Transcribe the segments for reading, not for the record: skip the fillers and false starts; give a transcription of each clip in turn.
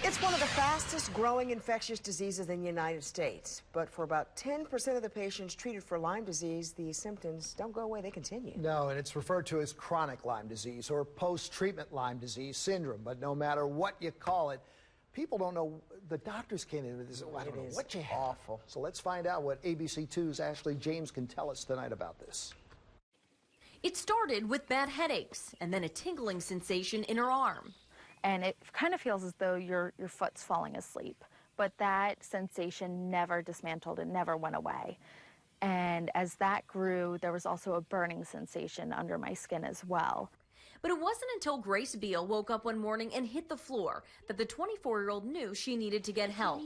It's one of the fastest growing infectious diseases in the United States. But for about 10% of the patients treated for Lyme disease, the symptoms don't go away, they continue. No, and it's referred to as chronic Lyme disease or post-treatment Lyme disease syndrome. But no matter what you call it, people don't know, the doctors can't even, I don't know what you have. Awful. So let's find out what ABC2's Ashley James can tell us tonight about this. It started with bad headaches and then a tingling sensation in her arm. And it kind of feels as though your foot's falling asleep. But that sensation never dismantled, it never went away. And as that grew, there was also a burning sensation under my skin as well. But it wasn't until Grace Beal woke up one morning and hit the floor that the 24-year-old knew she needed to get help.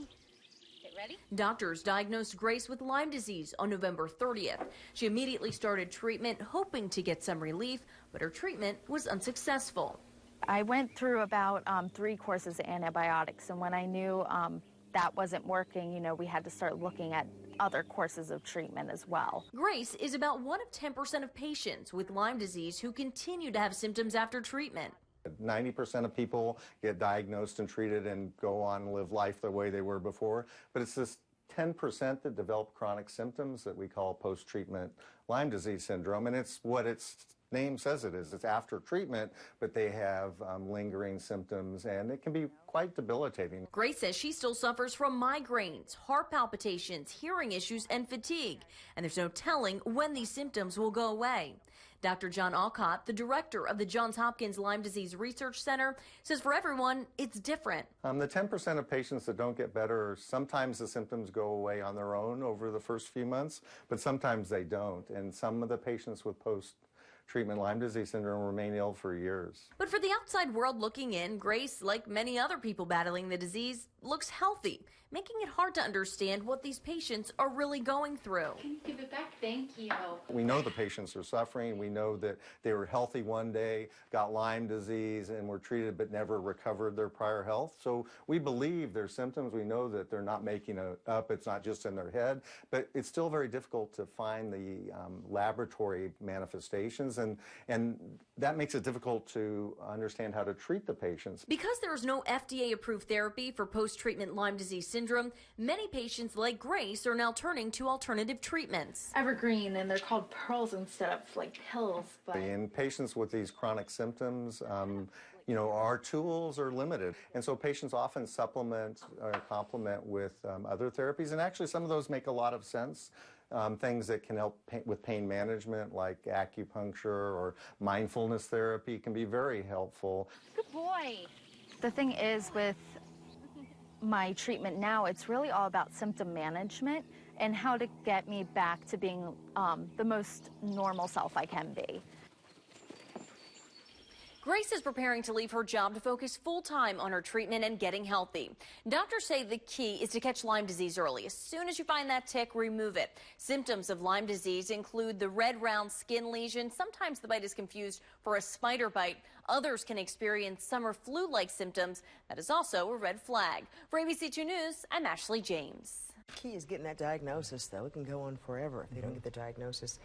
Get ready? Doctors diagnosed Grace with Lyme disease on November 30th. She immediately started treatment, hoping to get some relief, but her treatment was unsuccessful. I went through about 3 courses of antibiotics, and when I knew that wasn't working, we had to start looking at other courses of treatment as well. Grace is about 1 of 10% of patients with Lyme disease who continue to have symptoms after treatment. 90% of people get diagnosed and treated and go on and live life the way they were before, but it's this 10% that develop chronic symptoms that we call post-treatment Lyme disease syndrome, and it's what its name says it is. It's after treatment, but they have lingering symptoms, and it can be quite debilitating. Grace says she still suffers from migraines, heart palpitations, hearing issues, and fatigue, and there's no telling when these symptoms will go away. Dr. John Alcott, the director of the Johns Hopkins Lyme Disease Research Center, says for everyone, it's different. The 10% of patients that don't get better, sometimes the symptoms go away on their own over the first few months, but sometimes they don't. And some of the patients with post-treatment Lyme disease syndrome remain ill for years. But for the outside world looking in, Grace, like many other people battling the disease, looks healthy, making it hard to understand what these patients are really going through. Can you give it back? Thank you. We know the patients are suffering. We know that they were healthy one day, got Lyme disease, and were treated but never recovered their prior health. So we believe their symptoms. We know that they're not making it up. It's not just in their head. But it's still very difficult to find the laboratory manifestations, and that makes it difficult to understand how to treat the patients. Because there is no FDA-approved therapy for post-treatment Lyme disease syndrome, many patients like Grace are now turning to alternative treatments. Evergreen, and they're called pearls instead of like pills. But In patients with these chronic symptoms, our tools are limited. And so patients often supplement or complement with other therapies. And actually, some of those make a lot of sense. Things that can help with pain management, like acupuncture or mindfulness therapy, can be very helpful. Good boy. the thing is with my treatment now, it's really all about symptom management and how to get me back to being the most normal self I can be. Grace is preparing to leave her job to focus full-time on her treatment and getting healthy. Doctors say the key is to catch Lyme disease early. As soon as you find that tick, remove it. Symptoms of Lyme disease include the red round skin lesion. Sometimes the bite is confused for a spider bite. Others can experience summer flu-like symptoms. That is also a red flag. For ABC2 News, I'm Ashley James. The key is getting that diagnosis, though. It can go on forever if they don't get the diagnosis.